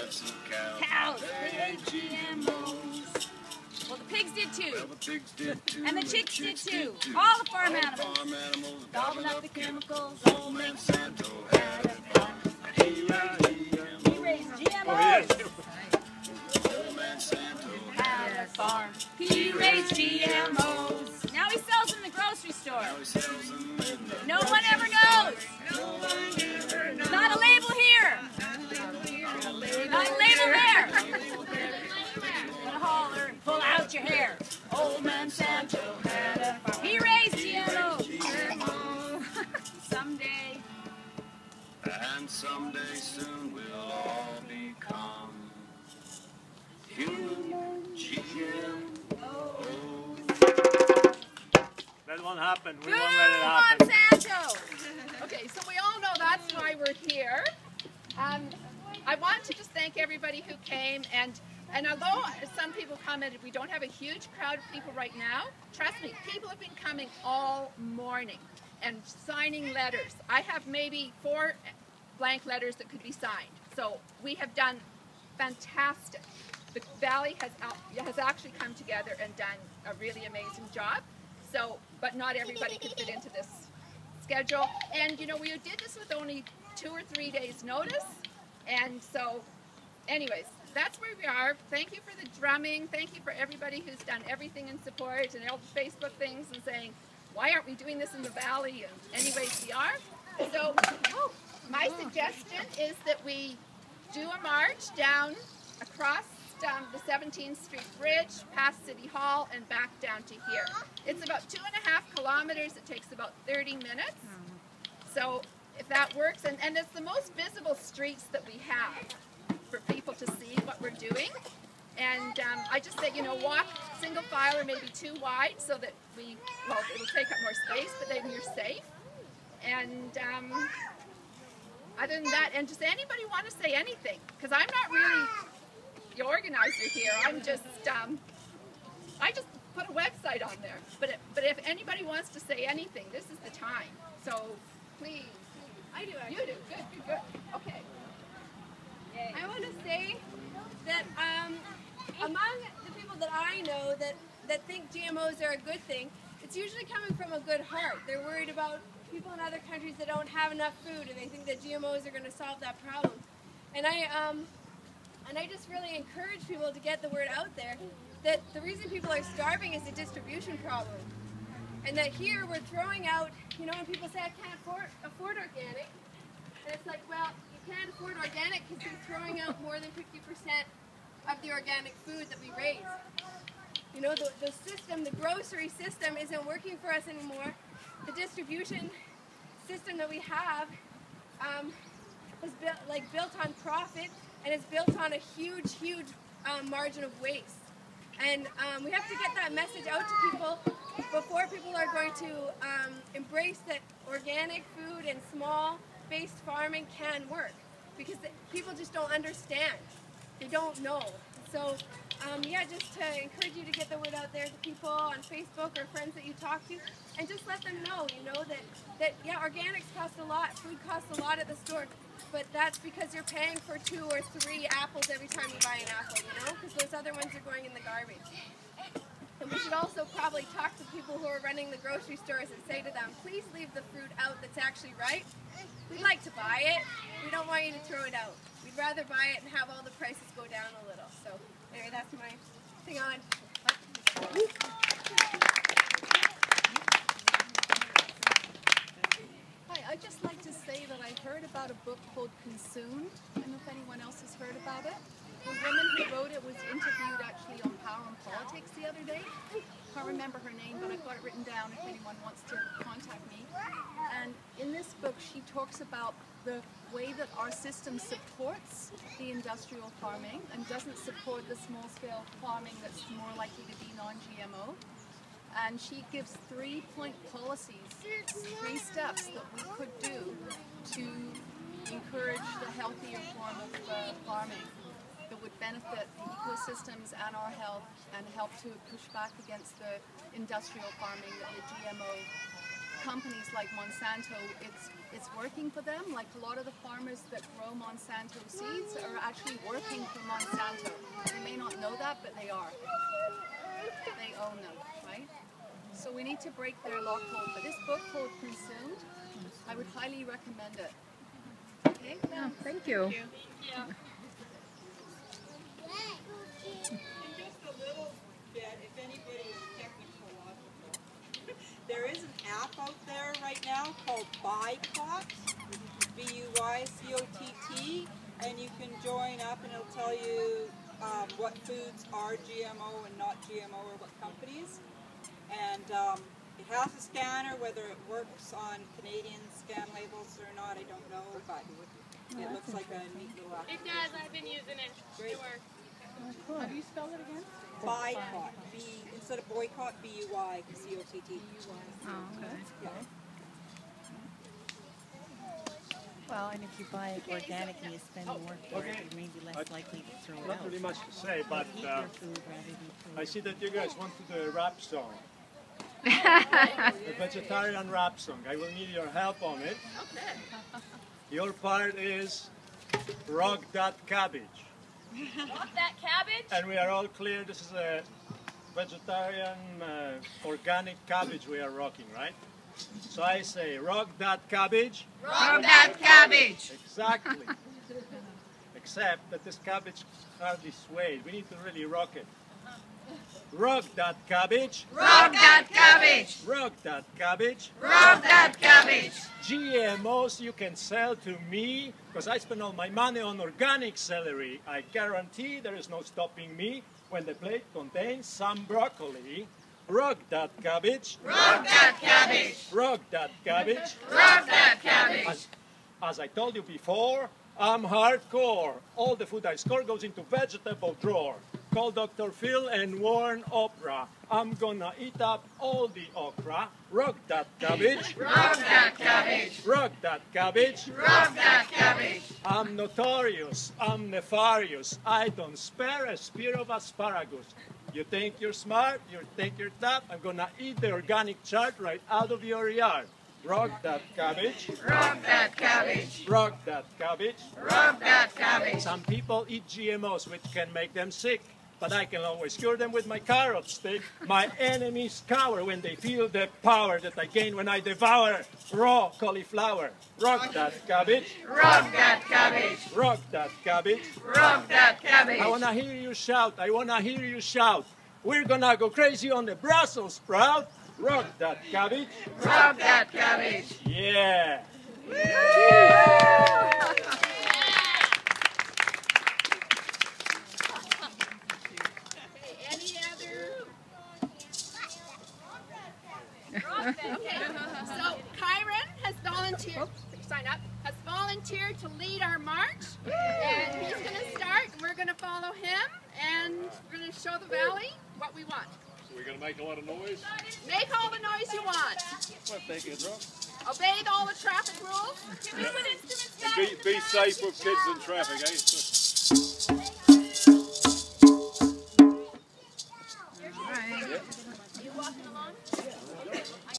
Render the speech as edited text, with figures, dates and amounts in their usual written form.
Lots of cows. Cows, they ate GMOs. Well, the pigs did too. Well, the pigs did too. And the chicks did too. All the farm animals. Farm animals Gobbled up the chemicals. Old Monsanto had a farm. He raised GMOs. Old Monsanto Had a farm. He raised GMOs. Now he sells them in the grocery store. Now he sells them in the No one ever knows. Not a label here. Not a label there. Gonna holler and pull out your hair. Old Monsanto had a farm. He raised GMOs. Someday. And someday soon we'll all become human GMOs. That won't happen. We Boo, won't let it happen. Monsanto! Okay, so we all know that's why we're here. I want to just thank everybody who came, and although some people commented we don't have a huge crowd of people right now, trust me, people have been coming all morning and signing letters. I have maybe 4 blank letters that could be signed. So we have done fantastic. The Valley has actually come together and done a really amazing job. So, but not everybody could fit into this schedule. And you know, we did this with only 2 or 3 days notice. And so, anyways, that's where we are. Thank you for the drumming. Thank you for everybody who's done everything in support and all the Facebook things and saying, why aren't we doing this in the Valley? And anyways, we are. So, my suggestion is that we do a march down across the 17th Street Bridge, past City Hall, and back down to here. It's about 2.5 kilometers. It takes about 30 minutes. So if that works, and it's the most visible streets that we have for people to see what we're doing. And I just say, you know, walk single file or maybe 2 wide so that it'll take up more space, but then you're safe. And other than that, and does anybody want to say anything? Because I'm not really the organizer here. I'm just, I just put a website on there. But if anybody wants to say anything, this is the time. So please. I do actually. You do. Good. Okay. Yay. I want to say that among the people that I know that think GMOs are a good thing, it's usually coming from a good heart. They're worried about people in other countries that don't have enough food, and they think that GMOs are going to solve that problem. And I just really encourage people to get the word out there that the reason people are starving is a distribution problem. And that here we're throwing out, you know, when people say I can't afford organic, and it's like, well, you can't afford organic because you're throwing out more than 50% of the organic food that we raise. You know, the system, the grocery system isn't working for us anymore. The distribution system that we have is built on profit, and it's built on a huge margin of waste. And we have to get that message out to people before people are going to embrace that organic food and small-based farming can work, because people just don't understand. They don't know. So, yeah, just to encourage you to get the word out there to people on Facebook or friends that you talk to, and just let them know, you know, that yeah, organics cost a lot, food costs a lot at the store, but that's because you're paying for 2 or 3 apples every time you buy an apple, you know, because those other ones are going in the garbage. And we should also probably talk to people who are running the grocery stores and say to them, please leave the fruit out that's actually ripe. We'd like to buy it. We don't want you to throw it out. We'd rather buy it and have all the prices go down a little. So anyway, that's my thing on. Hi, I'd just like to say that I heard about a book called Consumed. I don't know if anyone else has heard about it. The woman who wrote it was interviewed actually on Power and Politics the other day. Can't remember her name, but I've got it written down if anyone wants to contact me. And in this book, she talks about the way that our system supports the industrial farming and doesn't support the small-scale farming that's more likely to be non-GMO. And she gives 3-point policies, 3 steps that we could do to encourage the healthier form of farming that would benefit the ecosystems and our health and help to push back against the industrial farming that the GMO companies like Monsanto, it's working for them. Like a lot of the farmers that grow Monsanto seeds are actually working for Monsanto. They may not know that, but they are. They own them, right? So we need to break their lock hold. But this book called Consumed, I would highly recommend it. Okay? Oh, thank you. And just a little bit, if anybody is technological, there is an app out there right now called Buycott, B-U-Y-C-O-T-T, and you can join up and it'll tell you what foods are GMO and not GMO or what companies. And it has a scanner, whether it works on Canadian scan labels or not, I don't know, but it looks like a neat little app. It does. I've been using it. Great. It works. How do you spell it again? Buycott, instead of boycott, B-U-Y-C-O-T-T. Oh, okay. Yeah. Well, and if you buy it organic and you spend more for it, you may be less likely to throw it Not out. really much to say, but Eat your food rather than throw I it see that you guys want to do a rap song. A vegetarian rap song. I will need your help on it. Okay. Your part is rock that cabbage. Rock that cabbage. And we are all clear this is a vegetarian organic cabbage we are rocking, right? So I say rock that cabbage. Rock that cabbage. Exactly. Except that this cabbage hardly swayed. We need to really rock it. Rock that cabbage. Rock that cabbage. Rock that cabbage. Rock that cabbage. GMOs you can sell to me because I spend all my money on organic celery. I guarantee there is no stopping me when the plate contains some broccoli. Rock that cabbage. Rock that cabbage. Rock that cabbage. Rock that cabbage. As I told you before, I'm hardcore. All the food I score goes into vegetable drawer. Call Dr. Phil and warn Oprah. I'm gonna eat up all the okra. Rock that cabbage. Rock that cabbage. Rock that cabbage. Rock that cabbage. I'm notorious. I'm nefarious. I don't spare a spear of asparagus. You think you're smart? You think you're tough? I'm gonna eat the organic chart right out of your yard. Rock that cabbage. Rock that cabbage. Rock that cabbage. Rock that cabbage. Some people eat GMOs which can make them sick, but I can always cure them with my carrot stick. My enemies cower when they feel the power that I gain when I devour raw cauliflower. Rock that cabbage. Rock that cabbage. Rock that cabbage. Rock that cabbage. I wanna hear you shout. I wanna hear you shout. We're gonna go crazy on the Brussels sprout. Rock that cabbage. Rock that cabbage. Yeah. Any other? Okay. So Kyron has volunteered. Sign up. Has volunteered to lead our march, and he's going to start. We're going to follow him, and we're going to show the valley what we want. So we're going to make a lot of noise? Make all the noise you want. Well, thank you, Rob. Obey all the traffic rules. And be safe with kids in traffic, eh?